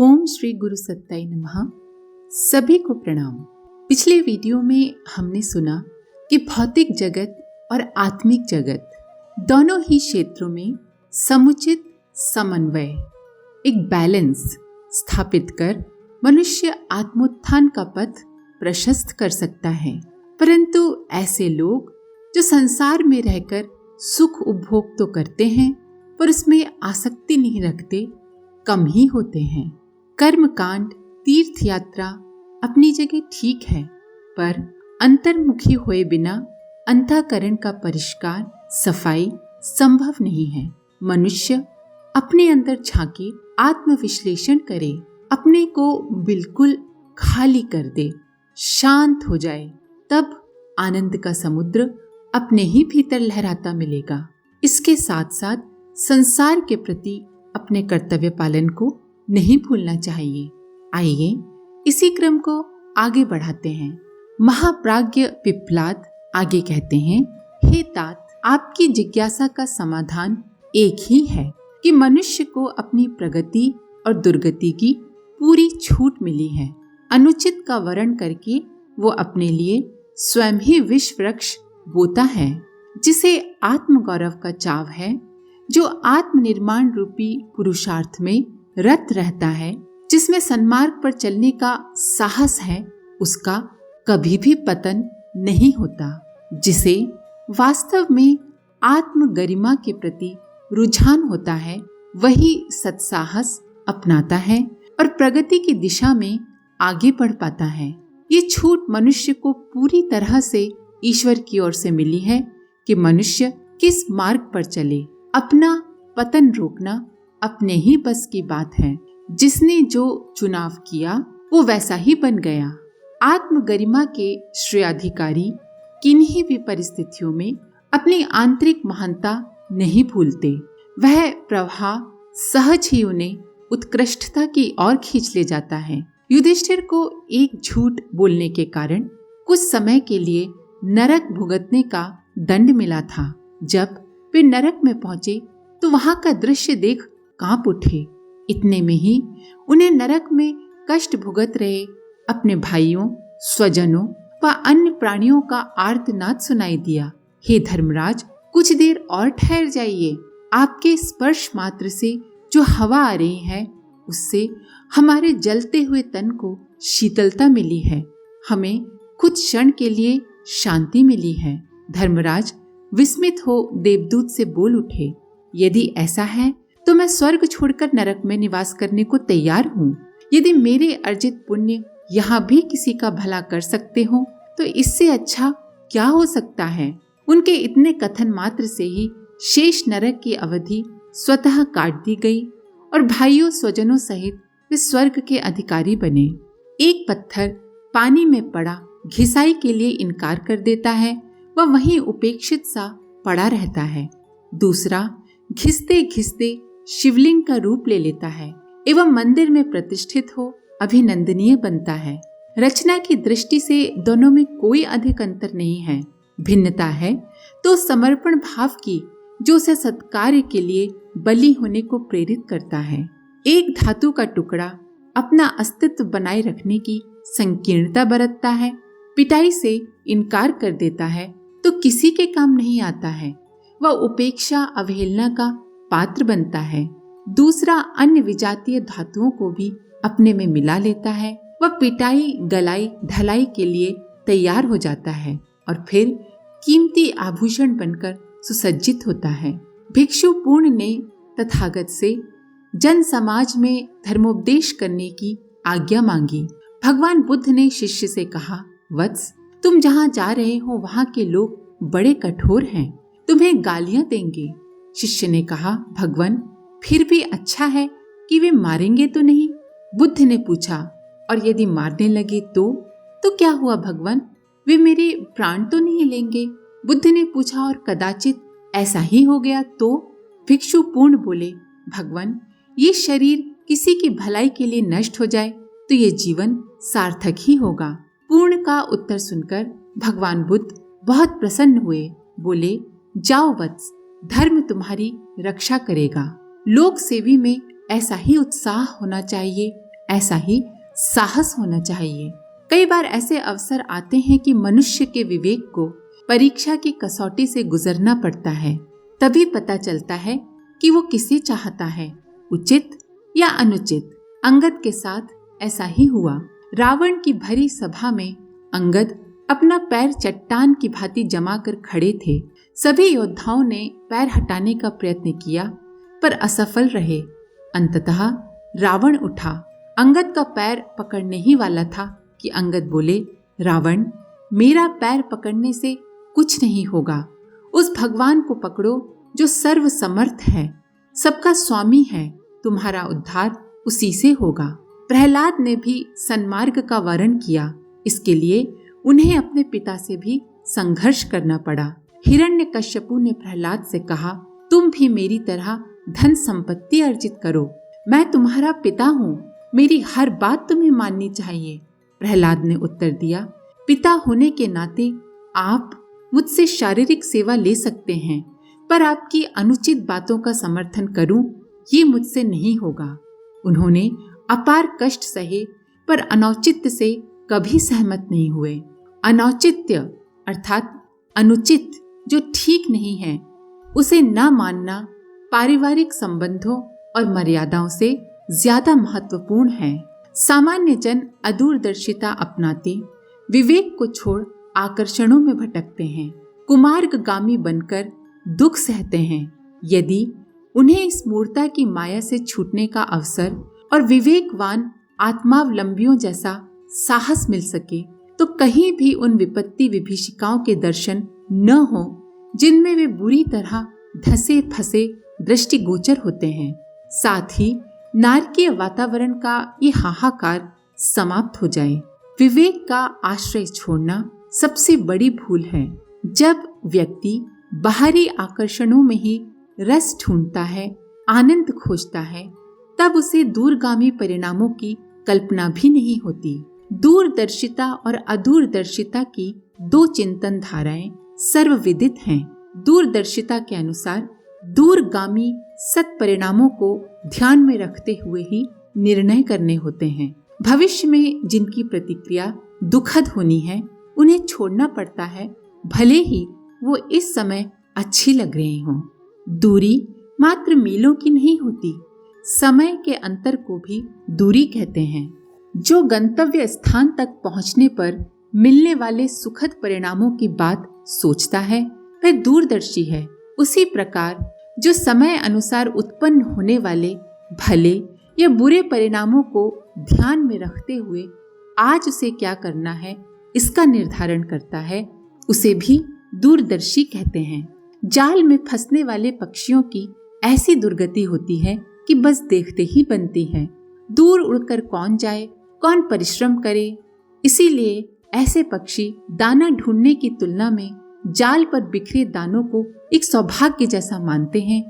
ओम श्री गुरु सत्ताई नमः। सभी को प्रणाम। पिछले वीडियो में हमने सुना कि भौतिक जगत और आत्मिक जगत दोनों ही क्षेत्रों में समुचित समन्वय, एक बैलेंस स्थापित कर मनुष्य आत्मोत्थान का पथ प्रशस्त कर सकता है। परंतु ऐसे लोग जो संसार में रहकर सुख उपभोग तो करते हैं पर उसमें आसक्ति नहीं रखते, कम ही होते हैं। कर्म कांड, तीर्थ यात्रा अपनी जगह ठीक है, पर अंतर्मुखी हुए बिना अंतःकरण का परिष्कार, सफाई संभव नहीं है। मनुष्य अपने अंदर झांके, आत्मविश्लेषण करे, अपने को बिल्कुल खाली कर दे, शांत हो जाए, तब आनंद का समुद्र अपने ही भीतर लहराता मिलेगा। इसके साथ साथ संसार के प्रति अपने कर्तव्य पालन को नहीं भूलना चाहिए। आइए इसी क्रम को आगे बढ़ाते हैं। महाप्राज्ञ पिप्लाद आगे कहते हैं, हे तात, आपकी जिज्ञासा का समाधान एक ही है कि मनुष्य को अपनी प्रगति और दुर्गति की पूरी छूट मिली है। अनुचित का वर्ण करके वो अपने लिए स्वयं ही विष वृक्ष बोता है, जिसे आत्मगौरव का चाव है, जो आत्मनिर्माण रूपी पुरुषार्थ में रत रहता है, जिसमें सन्मार्ग पर चलने का साहस है, उसका कभी भी पतन नहीं होता। जिसे वास्तव में आत्म गरिमा के प्रति रुझान होता है, वही सत्साहस अपनाता है और प्रगति की दिशा में आगे बढ़ पाता है। ये छूट मनुष्य को पूरी तरह से ईश्वर की ओर से मिली है कि मनुष्य किस मार्ग पर चले। अपना पतन रोकना अपने ही बस की बात है। जिसने जो चुनाव किया वो वैसा ही बन गया। आत्म गरिमा के श्रेयाधिकारी किन्हीं भी परिस्थितियों में अपनी आंतरिक महानता नहीं भूलते। वह प्रवाह सहज ही उन्हें उत्कृष्टता की ओर खींच ले जाता है। युधिष्ठिर को एक झूठ बोलने के कारण कुछ समय के लिए नरक भुगतने का दंड मिला था। जब वे नरक में पहुंचे तो वहां का दृश्य देख कांप उठे। इतने में ही उन्हें नरक में कष्ट भुगत रहे अपने भाइयों, स्वजनों व अन्य प्राणियों का आर्तनाद सुनाई दिया। हे धर्मराज, कुछ देर और ठहर जाइए। आपके स्पर्श मात्र से जो हवा आ रही है, उससे हमारे जलते हुए तन को शीतलता मिली है। हमें कुछ क्षण के लिए शांति मिली है। धर्मराज विस्मित हो देवदूत से बोल उठे, यदि ऐसा है तो मैं स्वर्ग छोड़कर नरक में निवास करने को तैयार हूँ। यदि मेरे अर्जित पुण्य यहाँ भी किसी का भला कर सकते हो तो इससे अच्छा क्या हो सकता है। उनके इतने कथन मात्र से ही शेष नरक की अवधि स्वतः काट दी गई और भाइयों स्वजनों सहित वे स्वर्ग के अधिकारी बने। एक पत्थर पानी में पड़ा घिसाई के लिए इनकार कर देता है, वह वहीं उपेक्षित सा पड़ा रहता है। दूसरा घिसते घिसते शिवलिंग का रूप ले लेता है एवं मंदिर में प्रतिष्ठित हो अभिनंदनीय बनता है। रचना की दृष्टि से दोनों में कोई अधिक अंतर नहीं है। भिन्नता है तो समर्पण भाव की, जो उसे सत्कार्य के लिए बलि होने को प्रेरित करता है। एक धातु का टुकड़ा अपना अस्तित्व बनाए रखने की संकीर्णता बरतता है, पिटाई से इनकार कर देता है तो किसी के काम नहीं आता है। वह उपेक्षा अवहेलना का पात्र बनता है। दूसरा अन्य विजातीय धातुओं को भी अपने में मिला लेता है। वह पिटाई, गलाई, ढलाई के लिए तैयार हो जाता है और फिर कीमती आभूषण बनकर सुसज्जित होता है। भिक्षु पूर्ण ने तथागत से जन समाज में धर्मोपदेश करने की आज्ञा मांगी। भगवान बुद्ध ने शिष्य से कहा, वत्स, तुम जहाँ जा रहे हो वहाँ के लोग बड़े कठोर हैं, तुम्हें गालियां देंगे। शिष्य ने कहा, भगवान, फिर भी अच्छा है कि वे मारेंगे तो नहीं। बुद्ध ने पूछा, और यदि मारने लगे तो क्या हुआ भगवान, वे मेरे प्राण तो नहीं लेंगे। बुद्ध ने पूछा, और कदाचित ऐसा ही हो गया तो? भिक्षु पूर्ण बोले, भगवान, ये शरीर किसी की भलाई के लिए नष्ट हो जाए तो ये जीवन सार्थक ही होगा। पूर्ण का उत्तर सुनकर भगवान बुद्ध बहुत प्रसन्न हुए। बोले, जाओ वत्स, धर्म तुम्हारी रक्षा करेगा। लोक सेवी में ऐसा ही उत्साह होना चाहिए ऐसा ही साहस होना चाहिए। कई बार ऐसे अवसर आते हैं कि मनुष्य के विवेक को परीक्षा की कसौटी से गुजरना पड़ता है। तभी पता चलता है कि वो किसे चाहता है, उचित या अनुचित। अंगद के साथ ऐसा ही हुआ। रावण की भरी सभा में अंगद अपना पैर चट्टान की भांति जमा कर खड़े थे। सभी योद्धाओं ने पैर हटाने का प्रयत्न किया पर असफल रहे। अंततः रावण उठा, अंगद का पैर पकड़ने ही वाला था कि अंगद बोले, रावण, मेरा पैर पकड़ने से कुछ नहीं होगा। उस भगवान को पकड़ो जो सर्व समर्थ है, सबका स्वामी है। तुम्हारा उद्धार उसी से होगा। प्रहलाद ने भी सन्मार्ग का वर्ण किया। इसके लिए उन्हें अपने पिता से भी संघर्ष करना पड़ा। हिरण्यकश्यपु ने प्रहलाद से कहा, तुम भी मेरी तरह धन संपत्ति अर्जित करो। मैं तुम्हारा पिता हूँ, मेरी हर बात तुम्हें माननी चाहिए। प्रहलाद ने उत्तर दिया, पिता होने के नाते आप मुझसे शारीरिक सेवा ले सकते हैं, पर आपकी अनुचित बातों का समर्थन करूं ये मुझसे नहीं होगा। उन्होंने अपार कष्ट सहे पर अनौचित्य से कभी सहमत नहीं हुए। अनौचित्य अर्थात अनुचित जो ठीक नहीं है उसे न मानना पारिवारिक संबंधों और मर्यादाओं से ज्यादा महत्वपूर्ण है। सामान्य जन अदूरदर्शिता अपनाते, विवेक को छोड़ आकर्षणों में भटकते हैं, कुमार्गगामी बनकर दुख सहते हैं। यदि उन्हें इस मूर्ता की माया से छूटने का अवसर और विवेकवान आत्मावलंबियों जैसा साहस मिल सके तो कहीं भी उन विपत्ति विभीषिकाओं के दर्शन न हो जिनमें वे बुरी तरह धसे फंसे दृष्टिगोचर होते हैं। साथ ही नारकीय वातावरण का ये हाहाकार समाप्त हो जाए। विवेक का आश्रय छोड़ना सबसे बड़ी भूल है। जब व्यक्ति बाहरी आकर्षणों में ही रस ढूंढता है, आनंद खोजता है, तब उसे दूरगामी परिणामों की कल्पना भी नहीं होती। दूरदर्शिता और अदूरदर्शिता की दो चिंतन धाराएं सर्वविदित हैं। दूरदर्शिता के अनुसार दूरगामी सत परिणामों को ध्यान में रखते हुए ही निर्णय करने होते हैं। भविष्य में जिनकी प्रतिक्रिया दुखद होनी है उन्हें छोड़ना पड़ता है, भले ही वो इस समय अच्छी लग रही हों। दूरी मात्र मीलों की नहीं होती, समय के अंतर को भी दूरी कहते हैं। जो गंतव्य स्थान तक पहुंचने पर मिलने वाले सुखद परिणामों की बात सोचता है वह दूरदर्शी है। उसी प्रकार जो समय अनुसार उत्पन्न होने वाले भले या बुरे परिणामों को ध्यान में रखते हुए आज उसे क्या करना है इसका निर्धारण करता है, उसे भी दूरदर्शी कहते हैं। जाल में फंसने वाले पक्षियों की ऐसी दुर्गति होती है कि बस देखते ही बनती है। दूर उड़कर कौन जाए, कौन परिश्रम करे। इसीलिए ऐसे पक्षी दाना ढूंढने की तुलना में जाल पर बिखरे दानों को एक सौभाग्य जैसा मानते हैं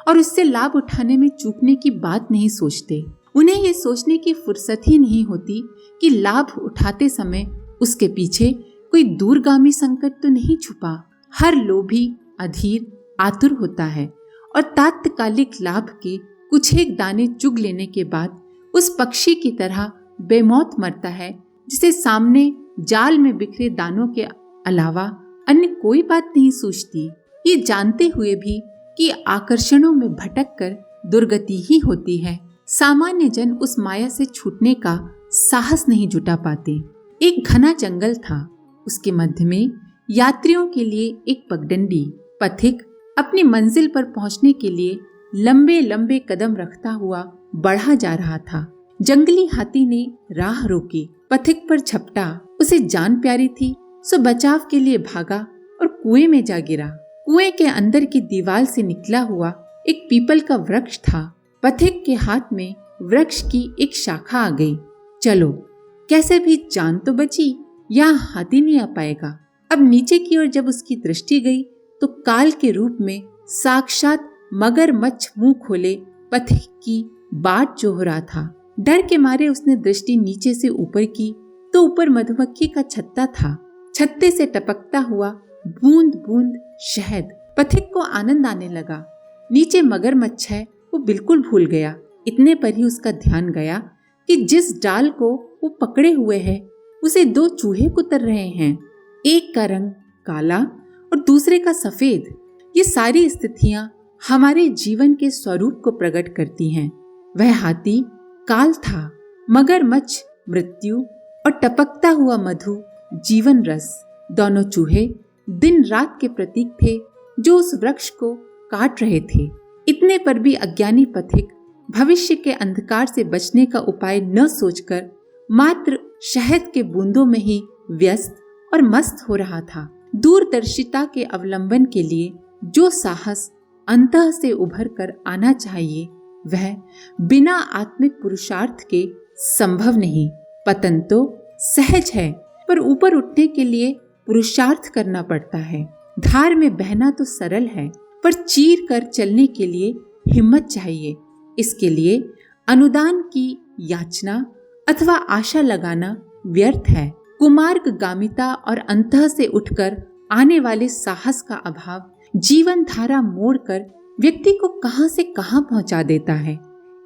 और उससे लाभ उठाने में चूकने की बात नहीं सोचते। उन्हें ये सोचने की फुर्सत ही नहीं होती कि लाभ उठाते समय उसके पीछे कोई दूरगामी संकट तो नहीं छुपा। हर लोभी अधीर आतुर होता है और तात्कालिक लाभ के कुछ एक दाने चुग लेने के बाद उस पक्षी की तरह बेमौत मरता है जिसे सामने जाल में बिखरे दानों के अलावा अन्य कोई बात नहीं सूझती। ये जानते हुए भी कि आकर्षणों में भटककर दुर्गति ही होती है, सामान्य जन उस माया से छूटने का साहस नहीं जुटा पाते। एक घना जंगल था, उसके मध्य में यात्रियों के लिए एक पगडंडी। पथिक अपनी मंजिल पर पहुंचने के लिए लंबे लंबे कदम रखता हुआ बढ़ा जा रहा था। जंगली हाथी ने राह रोकी, पथिक पर झपटा। उसे जान प्यारी थी, सो बचाव के लिए भागा और कुएं में जा गिरा। कुएं के अंदर की दीवार से निकला हुआ एक पीपल का वृक्ष था। पथिक के हाथ में वृक्ष की एक शाखा आ गई। चलो, कैसे भी जान तो बची, यहाँ हाथी नहीं आ पाएगा। अब नीचे की ओर जब उसकी दृष्टि गई तो काल के रूप में साक्षात मगरमच्छ मुंह खोले पथिक की बाट जोह रहा था। डर के मारे उसने दृष्टि नीचे से ऊपर की तो ऊपर मधुमक्खी का छत्ता था। छत्ते से टपकता हुआ बूंद बूंद शहद। पथिक को आनंद आने लगा। नीचे मगरमच्छ है वो बिल्कुल भूल गया। इतने पर ही उसका ध्यान गया कि जिस डाल को वो पकड़े हुए है उसे दो चूहे कुतर रहे हैं, एक का रंग काला और दूसरे का सफेद। ये सारी स्थितियां हमारे जीवन के स्वरूप को प्रकट करती हैं। वह हाथी काल था, मगरमच्छ मृत्यु और टपकता हुआ मधु जीवन रस। दोनों चूहे दिन रात के प्रतीक थे जो उस वृक्ष को काट रहे थे। इतने पर भी अज्ञानी पथिक भविष्य के अंधकार से बचने का उपाय न सोचकर मात्र शहद के बूंदों में ही व्यस्त और मस्त हो रहा था। दूरदर्शिता के अवलंबन के लिए जो साहस अंतः से उभर कर आना चाहिए वह बिना आत्मिक पुरुषार्थ के संभव नहीं। पतन तो सहज है, पर ऊपर उठने के लिए पुरुषार्थ करना पड़ता है। धार में बहना तो सरल है, पर चीर कर चलने के लिए हिम्मत चाहिए। इसके लिए अनुदान की याचना अथवा आशा लगाना व्यर्थ है। कुमार्गगामिता और अंतः से उठकर आने वाले साहस का अभाव जीवन धारा मोड़कर व्यक्ति को कहां से कहां पहुंचा देता है।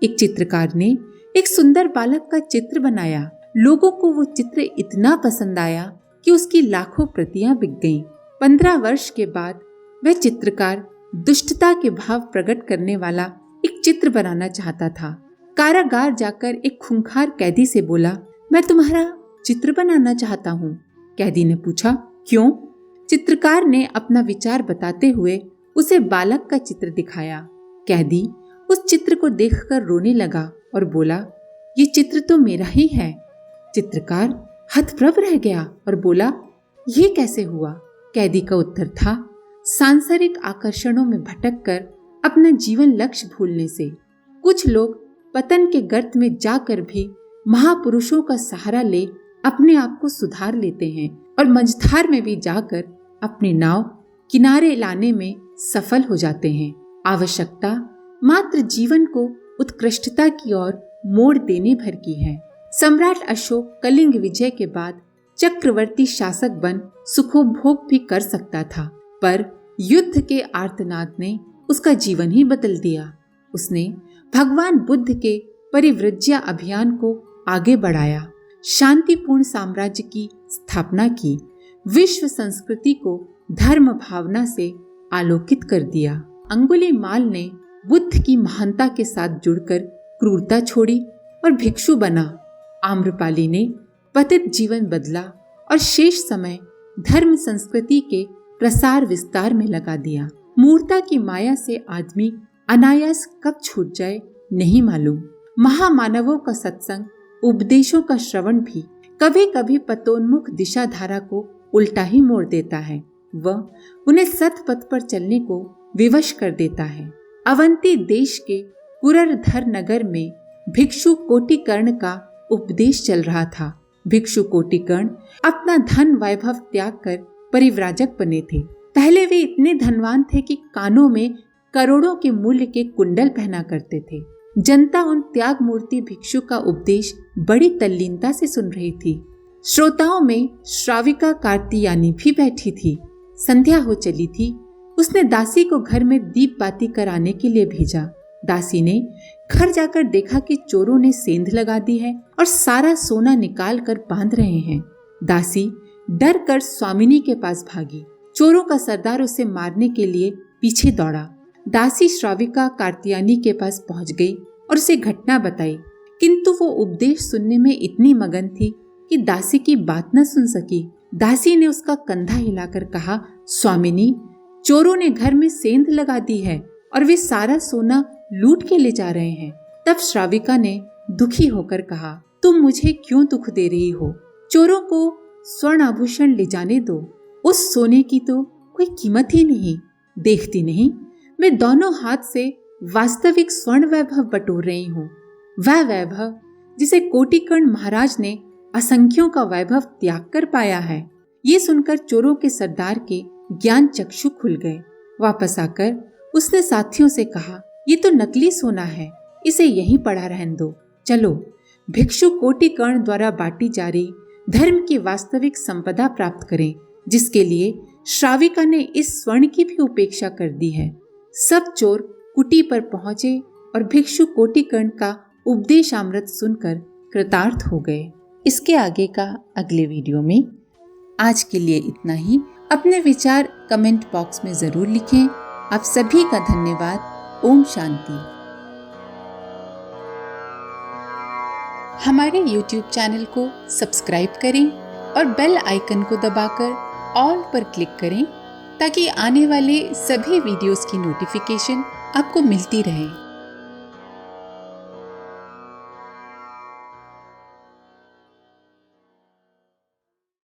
एक चित्रकार ने एक सुंदर बालक का चित्र बनाया। लोगों को वो चित्र इतना पसंद आया कि उसकी लाखों प्रतियां बिक गईं। 15 वर्ष के बाद वह चित्रकार दुष्टता के भाव प्रकट करने वाला एक चित्र बनाना चाहता था। कारागार जाकर एक खूंखार कैदी से बोला, मैं तुम्हारा चित्र बनाना चाहता हूँ। कैदी ने पूछा, क्यों? चित्रकार ने अपना विचार बताते हुए उसे बालक का चित्र दिखाया। कैदी उस चित्र को देखकर रोने लगा और बोला, ये चित्र तो मेरा ही है। चित्रकार हतप्रभ रह गया और बोला, ये कैसे हुआ? कैदी का उत्तर था, सांसारिक आकर्षणों में भटककर अपना जीवन लक्ष्य भूलने से। कुछ लोग पतन के गर्त में जाकर भी महापुरुषों का सहारा ले अपने आप को सुधार लेते हैं और मझधार में भी जाकर अपनी नाव किनारे लाने में सफल हो जाते हैं। आवश्यकता मात्र जीवन को उत्कृष्टता की ओर मोड़ देने भर की है। सम्राट अशोक कलिंग विजय के बाद चक्रवर्ती शासक बन सुखोभोग भी कर सकता था, पर युद्ध के आर्तनाद ने उसका जीवन ही बदल दिया। उसने भगवान बुद्ध के परिव्रज्य अभियान को आगे बढ़ाया, शांतिपूर्ण साम्राज्य की स्थापना की, विश्व संस्कृति को धर्म भावना से आलोकित कर दिया। अंगुलीमाल ने बुद्ध की महानता के साथ जुड़कर क्रूरता छोड़ी और भिक्षु बना। आम्रपाली ने पतित जीवन बदला और शेष समय धर्म संस्कृति के प्रसार विस्तार में लगा दिया। मूर्ता की माया से आदमी अनायास कब छूट जाए नहीं मालूम। महामानवों का सत्संग, उपदेशों का श्रवण भी कभी कभी पतोन्मुख दिशा धारा को उल्टा ही मोड़ देता है। वह उन्हें सत पथ पर चलने को विवश कर देता है। अवंती देश के कुररधर नगर में भिक्षु कोटिकर्ण का उपदेश चल रहा था। भिक्षु कोटिकर्ण अपना धन वैभव त्याग कर परिव्राजक बने थे। पहले वे इतने धनवान थे कि कानों में करोड़ों के मूल्य के कुंडल पहना करते थे। जनता उन त्याग मूर्ति भिक्षु का उपदेश बड़ी तल्लीनता से सुन रही थी। श्रोताओं में श्राविका कार्तियानी भी बैठी थी। संध्या हो चली थी। उसने दासी को घर में दीप बाती कराने के लिए भेजा। दासी ने घर जाकर देखा कि चोरों ने सेंध लगा दी है और सारा सोना निकाल कर बांध रहे हैं। दासी डर कर स्वामिनी के पास भागी। चोरों का सरदार उसे मारने के लिए पीछे दौड़ा। दासी श्राविका कार्तियानी के पास पहुंच गई और उसे घटना बताई, किंतु वो उपदेश सुनने में इतनी मगन थी कि दासी की बात न सुन सकी। दासी ने उसका कंधा हिलाकर कहा, स्वामिनी, चोरों ने घर में सेंध लगा दी है और वे सारा सोना लूट के ले जा रहे हैं। तब श्राविका ने दुखी होकर कहा, तुम मुझे क्यों दुख दे रही हो? चोरों को स्वर्ण आभूषण ले जाने दो। उस सोने की तो कोई कीमत ही नहीं। देखती नहीं, मैं दोनों हाथ से वास्तविक स्वर्ण वैभव बटोर रही हूँ। वह वैभव जिसे कोटिकर्ण महाराज ने असंख्यों का वैभव त्याग कर पाया है। ये सुनकर चोरों के सरदार के ज्ञान चक्षु खुल गए। वापस आकर उसने साथियों से कहा, ये तो नकली सोना है, इसे यहीं पड़ा रहने दो। चलो भिक्षु कोटिकर्ण द्वारा बांटी जा रही धर्म की वास्तविक संपदा प्राप्त करें, जिसके लिए श्राविका ने इस स्वर्ण की भी उपेक्षा कर दी है। सब चोर कुटी पर पहुंचे और भिक्षु कोटिकर्ण का उपदेशामृत सुनकर कृतार्थ हो गए। इसके आगे का अगले वीडियो में। आज के लिए इतना ही। अपने विचार कमेंट बॉक्स में जरूर लिखें। आप सभी का धन्यवाद। ओम शांति। हमारे YouTube चैनल को सब्सक्राइब करें और बेल आइकन को दबाकर ऑल पर क्लिक करें ताकि आने वाले सभी वीडियोस की नोटिफिकेशन आपको मिलती रहे।